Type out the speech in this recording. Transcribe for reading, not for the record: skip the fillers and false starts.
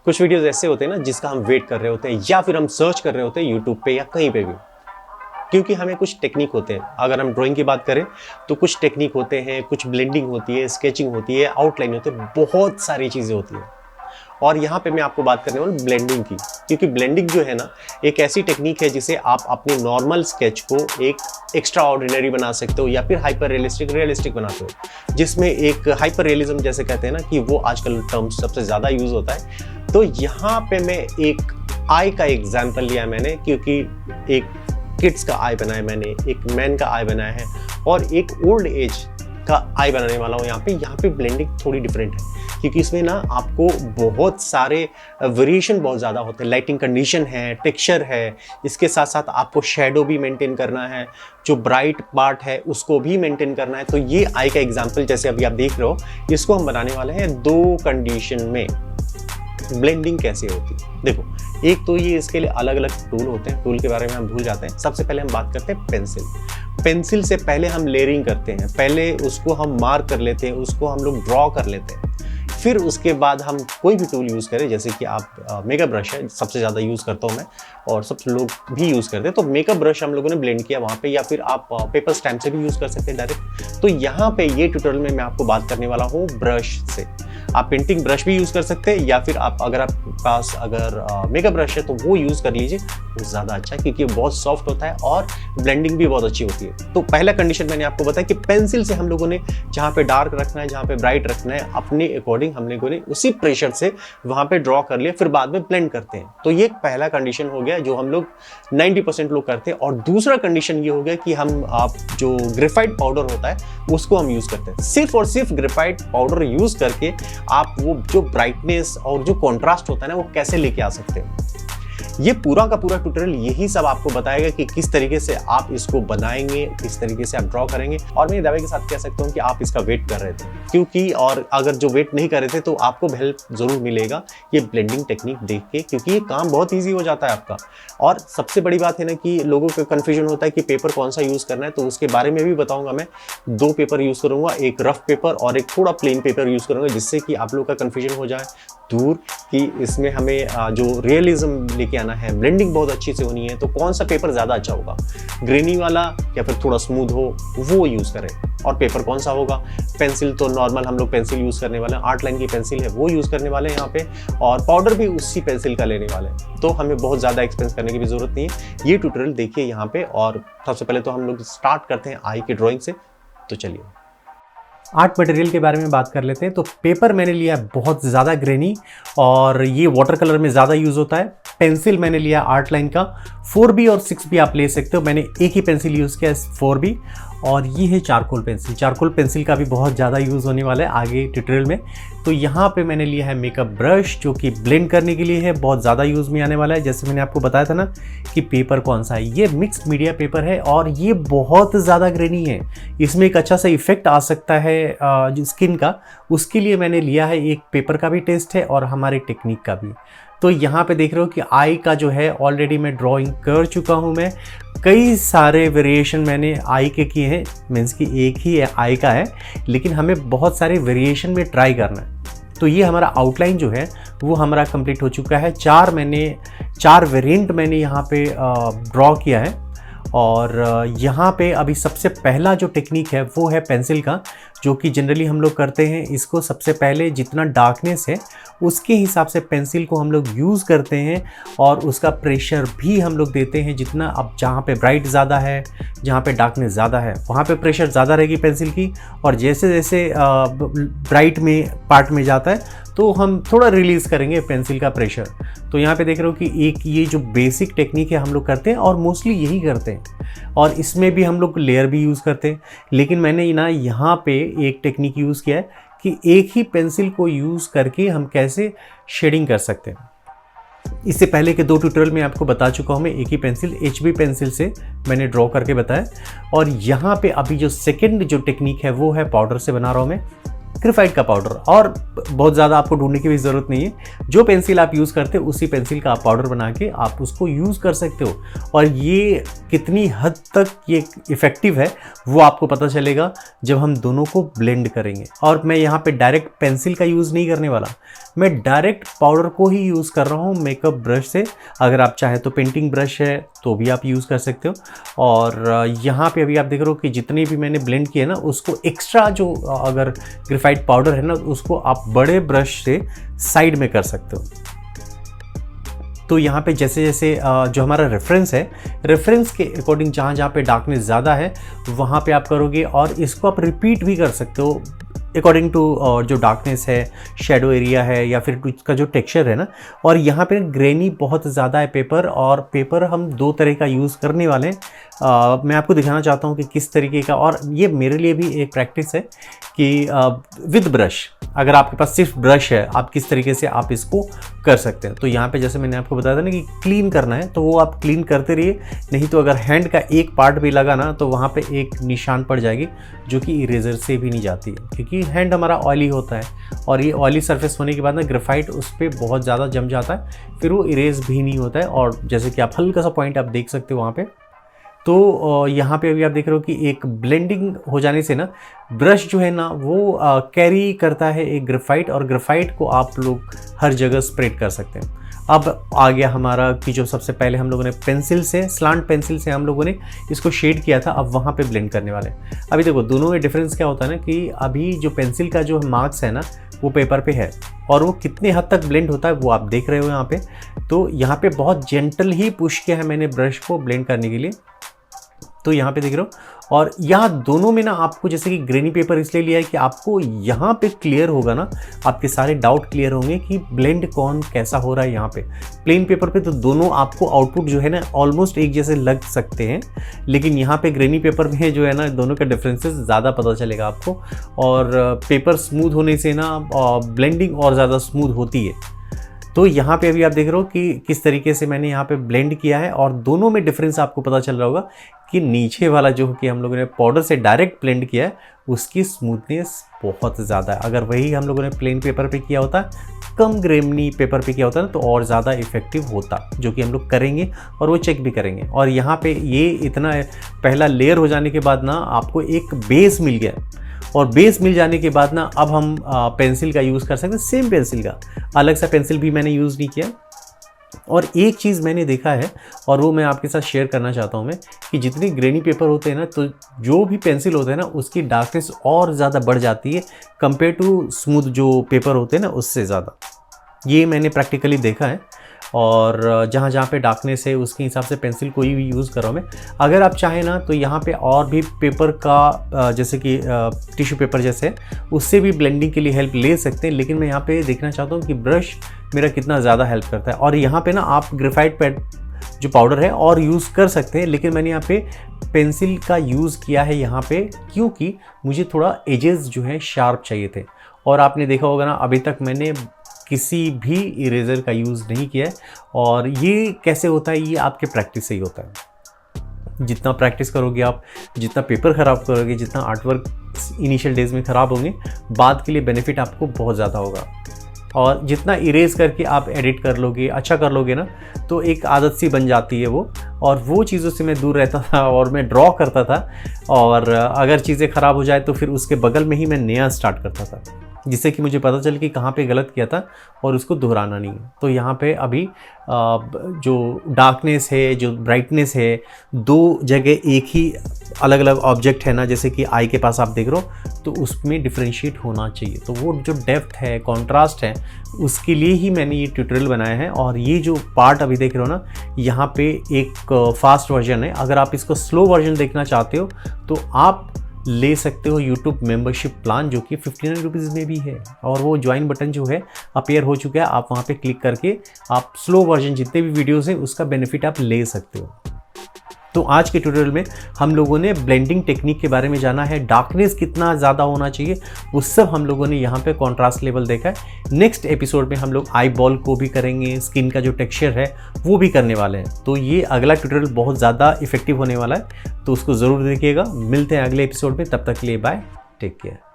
कुछ वीडियोस ऐसे होते हैं ना जिसका हम वेट कर रहे होते हैं या फिर हम सर्च कर रहे होते हैं यूट्यूब पे या कहीं पे भी, क्योंकि हमें कुछ टेक्निक होते हैं। अगर हम ड्राइंग की बात करें तो कुछ टेक्निक होते हैं, कुछ ब्लेंडिंग होती है, स्केचिंग होती है, आउटलाइन होती है, बहुत सारी चीज़ें होती हैं। और यहाँ पे मैं आपको बात करने वाला हूँ ब्लेंडिंग की, क्योंकि ब्लेंडिंग जो है ना एक ऐसी टेक्निक है जिसे आप अपने नॉर्मल स्केच को एक एक्स्ट्रा ऑर्डिनरी बना सकते हो या फिर हाइपर रियलिस्टिक बनाते हो, जिसमें एक हाइपर रियलिज्म जैसे कहते हैं ना कि वो आजकल टर्म सबसे ज़्यादा यूज़ होता है। तो यहाँ पे मैं एक आई का एग्जाम्पल लिया मैंने, क्योंकि एक किड्स का आई बनाया मैंने, एक मैन का आई बनाया है और एक ओल्ड एज का आई बनाने वाला हूँ। यहाँ पे ब्लेंडिंग थोड़ी डिफरेंट है, क्योंकि इसमें ना आपको बहुत सारे वेरिएशन बहुत ज़्यादा होते हैं। लाइटिंग कंडीशन है, टेक्सचर है, इसके साथ साथ आपको शेडो भी मेंटेन करना है, जो ब्राइट पार्ट है उसको भी मेंटेन करना है। तो ये आई का एग्जाम्पल जैसे अभी आप देख रहे हो, इसको हम बनाने वाले हैं 2 कंडीशन में। ब्लेंडिंग कैसे होती है देखो, एक तो ये इसके लिए अलग अलग टूल होते हैं, टूल के बारे में हम भूल जाते हैं। सबसे पहले हम बात करते हैं पेंसिल। पेंसिल से पहले हम लेयरिंग करते हैं, पहले उसको हम मार्क कर लेते हैं, उसको हम लोग ड्रॉ कर लेते हैं। फिर उसके बाद हम कोई भी टूल यूज़ करें, जैसे कि आप मेकअप ब्रश है, सबसे ज़्यादा यूज़ करता हूँ मैं और सब लोग भी यूज़ करते हैं। तो मेकअप ब्रश हम लोगों ने ब्लेंड किया वहाँ पे, या फिर आप पेपर स्टैम्प से भी यूज़ कर सकते हैं डायरेक्ट। तो यहाँ पे ये ट्यूटोरियल में मैं आपको बात करने वाला हूँ ब्रश से। आप पेंटिंग ब्रश भी यूज़ कर सकते हैं, या फिर आप अगर आपके पास अगर मेकअप ब्रश है तो वो यूज़ कर लीजिए, वो ज़्यादा अच्छा है क्योंकि बहुत सॉफ्ट होता है और ब्लेंडिंग भी बहुत अच्छी होती है। तो पहला कंडीशन मैंने आपको बताया कि पेंसिल से हम लोगों ने जहाँ पे डार्क रखना है, जहाँ पे ब्राइट रखना है, अपने अकॉर्डिंग हम लोगों ने उसी प्रेशर से वहाँ पे ड्रॉ कर लिया, फिर बाद में ब्लेंड करते हैं। तो ये पहला कंडीशन हो गया जो हम लोग 90% लोग करते हैं। और दूसरा कंडीशन ये हो गया कि हम आप जो ग्रेफाइट पाउडर होता है उसको हम यूज़ करते हैं। सिर्फ और सिर्फ ग्रेफाइट पाउडर यूज़ करके आप वो जो ब्राइटनेस और जो कॉन्ट्रास्ट होता है ना वो कैसे लेके आ सकते हैं। ये पूरा का पूरा ट्यूटोरियल यही सब आपको बताएगा कि किस तरीके से आप इसको बनाएंगे, किस तरीके से आप ड्रॉ करेंगे। और मैं दावे के साथ कह सकता हूँ कि आप इसका वेट कर रहे थे, क्योंकि और अगर जो वेट नहीं कर रहे थे तो आपको हेल्प जरूर मिलेगा ये ब्लेंडिंग टेक्निक देख के, क्योंकि ये काम बहुत ईजी हो जाता है आपका। और सबसे बड़ी बात है ना कि लोगों को कन्फ्यूजन होता है कि पेपर कौन सा यूज़ करना है, तो उसके बारे में भी बताऊँगा मैं। 2 पेपर यूज़ करूँगा, एक रफ पेपर और एक थोड़ा प्लेन पेपर यूज़ करूँगा, जिससे कि आप लोग का कन्फ्यूजन हो जाए दूर कि इसमें हमें जो रियलिज्म लेके आना है, ब्लेंडिंग बहुत अच्छी से होनी है, तो कौन सा पेपर ज़्यादा अच्छा होगा, ग्रेनी वाला या फिर थोड़ा स्मूथ हो वो यूज़ करें। और पेपर कौन सा होगा, पेंसिल तो नॉर्मल हम लोग पेंसिल यूज़ करने वाले हैं, आर्ट लाइन की पेंसिल है वो यूज़ करने वाले हैं यहाँ पे, और पाउडर भी उसी पेंसिल का लेने वाले हैं। तो हमें बहुत ज़्यादा एक्सपेंस करने की भी ज़रूरत नहीं है। ये ट्यूटोरियल देखिए यहाँ पे। और सबसे पहले तो हम लोग स्टार्ट करते हैं आई की ड्रॉइंग से। तो चलिए आर्ट मटेरियल के बारे में बात कर लेते हैं। तो पेपर मैंने लिया बहुत ज़्यादा ग्रेनी और ये वाटर कलर में ज़्यादा यूज़ होता है। पेंसिल मैंने लिया आर्ट लाइन का 4B और 6B आप ले सकते हो, मैंने एक ही पेंसिल यूज़ किया 4B। और ये है चारकोल पेंसिल। चारकोल पेंसिल का भी बहुत ज़्यादा यूज़ होने वाला है आगे ट्यूटोरियल में। तो यहाँ पे मैंने लिया है मेकअप ब्रश, जो कि ब्लेंड करने के लिए है, बहुत ज़्यादा यूज़ में आने वाला है। जैसे मैंने आपको बताया था ना कि पेपर कौन सा है, ये मिक्स्ड मीडिया पेपर है और ये बहुत ज़्यादा ग्रेनी है। इसमें एक अच्छा सा इफेक्ट आ सकता है स्किन का, उसके लिए मैंने लिया है। एक पेपर का भी टेस्ट है और हमारे टेक्निक का भी। तो यहाँ पे देख रहे हो कि आई का जो है ऑलरेडी मैं ड्राइंग कर चुका हूँ। मैं कई सारे वेरिएशन मैंने आई के किए हैं, मीन्स कि एक ही आई का है, लेकिन हमें बहुत सारे वेरिएशन में ट्राई करना है। तो ये हमारा आउटलाइन जो है वो हमारा कंप्लीट हो चुका है। 4 वेरिएंट मैंने यहाँ पे ड्रॉ किया है। और यहाँ पे अभी सबसे पहला जो टेक्निक है वो है पेंसिल का, जो कि जनरली हम लोग करते हैं। इसको सबसे पहले जितना डार्कनेस है उसके हिसाब से पेंसिल को हम लोग यूज़ करते हैं और उसका प्रेशर भी हम लोग देते हैं। जितना अब जहाँ पे ब्राइट ज़्यादा है, जहाँ पे डार्कनेस ज़्यादा है, वहाँ पे प्रेशर ज़्यादा रहेगी पेंसिल की। और जैसे जैसे ब्राइट में पार्ट में जाता है तो हम थोड़ा रिलीज़ करेंगे पेंसिल का प्रेशर। तो यहाँ पे देख रहे हो कि एक ये जो बेसिक टेक्निक है हम लोग करते हैं और मोस्टली यही करते हैं। और इसमें भी हम लोग लेयर भी यूज़ करते हैं, लेकिन मैंने ना यहाँ पे एक टेक्निक यूज़ किया है कि एक ही पेंसिल को यूज़ करके हम कैसे शेडिंग कर सकते हैं। इससे पहले के 2 ट्यूटोरियल में आपको बता चुका हूँ मैं, एक ही पेंसिल HB पेंसिल से मैंने ड्रॉ करके बताया। और यहाँ पे अभी जो सेकंड जो टेक्निक है वो है पाउडर से बना रहा हूँ मैं। ग्रेफाइट का पाउडर, और बहुत ज़्यादा आपको ढूंढने की भी ज़रूरत नहीं है। जो पेंसिल आप यूज़ करते हो उसी पेंसिल का आप पाउडर बना के आप उसको यूज़ कर सकते हो। और ये कितनी हद तक ये इफ़ेक्टिव है वो आपको पता चलेगा जब हम दोनों को ब्लेंड करेंगे। और मैं यहाँ पे डायरेक्ट पेंसिल का यूज़ नहीं करने वाला, मैं डायरेक्ट पाउडर को ही यूज़ कर रहा हूँ मेकअप ब्रश से। अगर आप चाहे तो पेंटिंग ब्रश है तो भी आप यूज़ कर सकते हो। और यहाँ पे अभी आप देख रहे हो कि जितने भी मैंने ब्लेंड किए ना, उसको एक्स्ट्रा जो अगर ग्रेफाइट पाउडर है ना, उसको आप बड़े ब्रश से साइड में कर सकते हो। तो यहाँ पे जैसे जैसे जो हमारा रेफरेंस है, रेफरेंस के अकॉर्डिंग जहाँ जहाँ पे डार्कनेस ज़्यादा है वहाँ पे आप करोगे, और इसको आप रिपीट भी कर सकते हो अकॉर्डिंग टू जो डार्कनेस है, शेडो एरिया है, या फिर उसका जो टेक्सचर है ना। और यहाँ पे ग्रेनी बहुत ज़्यादा है पेपर, और पेपर हम 2 तरह का यूज़ करने वाले हैं। मैं आपको दिखाना चाहता हूँ कि किस तरीके का, और ये मेरे लिए भी एक प्रैक्टिस है कि विद ब्रश, अगर आपके पास सिर्फ ब्रश है, आप किस तरीके से आप इसको कर सकते हैं। तो यहाँ पे जैसे मैंने आपको बताया था ना कि क्लीन करना है, तो वो आप क्लीन करते रहिए, नहीं तो अगर हैंड का एक पार्ट भी लगा ना तो वहाँ पे एक निशान पड़ जाएगी जो कि इरेजर से भी नहीं जाती है, क्योंकि हैंड हमारा ऑयली होता है, और ये ऑयली सरफेस होने के बाद ना ग्रेफाइट उस पर बहुत ज़्यादा जम जाता है, फिर वो इरेज भी नहीं होता है। और जैसे कि आप हल्का सा पॉइंट आप देख सकते हो वहाँ पे। तो यहाँ पे अभी आप देख रहे हो कि एक ब्लेंडिंग हो जाने से ना ब्रश जो है ना वो कैरी करता है एक ग्रेफाइट, और ग्रेफाइट को आप लोग हर जगह स्प्रेड कर सकते हैं। अब आ गया हमारा कि जो सबसे पहले हम लोगों ने पेंसिल से, स्लांट पेंसिल से हम लोगों ने इसको शेड किया था, अब वहाँ पे ब्लेंड करने वाले हैं। अभी देखो दोनों में डिफरेंस क्या होता है ना कि अभी जो पेंसिल का जो मार्क्स है ना वो पेपर पे है, और वो कितने हद तक ब्लेंड होता है वो आप देख रहे हो यहाँ पे। तो यहाँ पे बहुत जेंटल ही पुश किया है मैंने ब्रश को ब्लेंड करने के लिए, तो यहाँ पे देख रहे हो। और यहाँ दोनों में ना आपको, जैसे कि ग्रेनी पेपर इसलिए लिया है कि आपको यहाँ पे क्लियर होगा ना, आपके सारे डाउट क्लियर होंगे कि ब्लेंड कौन कैसा हो रहा है। यहाँ पे प्लेन पेपर पे तो दोनों आपको आउटपुट जो है ना ऑलमोस्ट एक जैसे लग सकते हैं, लेकिन यहाँ पे ग्रेनी पेपर में जो है ना दोनों का डिफरेंसेस ज़्यादा पता चलेगा आपको। और पेपर स्मूथ होने से ना ब्लेंडिंग और ज़्यादा स्मूथ होती है। तो यहाँ पे अभी आप देख रहे हो कि किस तरीके से मैंने यहाँ पे ब्लेंड किया है, और दोनों में डिफरेंस आपको पता चल रहा होगा कि नीचे वाला जो कि हम लोगों ने पाउडर से डायरेक्ट ब्लेंड किया है उसकी स्मूथनेस बहुत ज़्यादा है। अगर वही हम लोगों ने प्लेन पेपर पे किया होता, कम ग्रेनी पेपर पे किया होता ना, तो और ज़्यादा इफेक्टिव होता, जो कि हम लोग करेंगे और वो चेक भी करेंगे। और यहाँ पे ये इतना पहला लेयर हो जाने के बाद ना आपको एक बेस मिल गया, और बेस मिल जाने के बाद ना अब हम पेंसिल का यूज़ कर सकते हैं। सेम पेंसिल का, अलग सा पेंसिल भी मैंने यूज़ नहीं किया। और एक चीज़ मैंने देखा है और वो मैं आपके साथ शेयर करना चाहता हूँ मैं, कि जितने ग्रेनी पेपर होते हैं ना, तो जो भी पेंसिल होते हैं ना उसकी डार्कनेस और ज़्यादा बढ़ जाती है कंपेयर टू स्मूथ जो पेपर होते हैं ना उससे ज़्यादा। ये मैंने प्रैक्टिकली देखा है। और जहाँ जहाँ पे डार्कनेस है उसके हिसाब से पेंसिल कोई भी यूज़ कर रहा हूँ मैं। अगर आप चाहें ना तो यहाँ पे और भी पेपर का जैसे कि टिश्यू पेपर जैसे, उससे भी ब्लेंडिंग के लिए हेल्प ले सकते हैं, लेकिन मैं यहाँ पे देखना चाहता हूँ कि ब्रश मेरा कितना ज़्यादा हेल्प करता है। और यहाँ पे ना आप ग्रेफाइट पैड जो पाउडर है और यूज़ कर सकते हैं, लेकिन मैंने यहाँ पे पेंसिल का यूज़ किया है यहाँ पे, क्योंकि मुझे थोड़ा एजेस जो है शार्प चाहिए थे। और आपने देखा होगा ना अभी तक मैंने किसी भी इरेज़र का यूज़ नहीं किया है। और ये कैसे होता है, ये आपके प्रैक्टिस से ही होता है। जितना प्रैक्टिस करोगे आप, जितना पेपर ख़राब करोगे, जितना आर्टवर्क इनिशियल डेज में ख़राब होंगे, बाद के लिए बेनिफिट आपको बहुत ज़्यादा होगा। और जितना इरेज करके आप एडिट कर लोगे, अच्छा कर लोगे ना, तो एक आदत सी बन जाती है वो। और वो चीज़ों से मैं दूर रहता था और मैं ड्रॉ करता था, और अगर चीज़ें ख़राब हो जाए तो फिर उसके बगल में ही मैं नया स्टार्ट करता था, जिससे कि मुझे पता चले कि कहाँ पे गलत किया था और उसको दोहराना नहीं है। तो यहाँ पे अभी जो डार्कनेस है, जो ब्राइटनेस है, दो जगह एक ही अलग अलग ऑब्जेक्ट है ना, जैसे कि आई के पास आप देख रहे हो, तो उसमें डिफरेंशिएट होना चाहिए। तो वो जो डेप्थ है, कॉन्ट्रास्ट है, उसके लिए ही मैंने ये ट्यूटोरियल बनाया है। और ये जो पार्ट अभी देख रहे हो ना, यहाँ पे एक फास्ट वर्जन है। अगर आप इसको स्लो वर्जन देखना चाहते हो तो आप ले सकते हो यूट्यूब मेंबरशिप प्लान, जो कि 59 रुपीज़ में भी है। और वो ज्वाइन बटन जो है अपीयर हो चुका है, आप वहाँ पे क्लिक करके आप स्लो वर्जन जितने भी वीडियोस हैं उसका बेनिफिट आप ले सकते हो। तो आज के ट्यूटोरियल में हम लोगों ने ब्लेंडिंग टेक्निक के बारे में जाना है, डार्कनेस कितना ज़्यादा होना चाहिए वो सब हम लोगों ने यहाँ पे कॉन्ट्रास्ट लेवल देखा है। नेक्स्ट एपिसोड में हम लोग आई बॉल को भी करेंगे, स्किन का जो टेक्सचर है वो भी करने वाले हैं। तो ये अगला ट्यूटोरियल बहुत ज़्यादा इफेक्टिव होने वाला है, तो उसको ज़रूर देखिएगा। मिलते हैं अगले एपिसोड में, तब तक के लिए बाय, टेक केयर।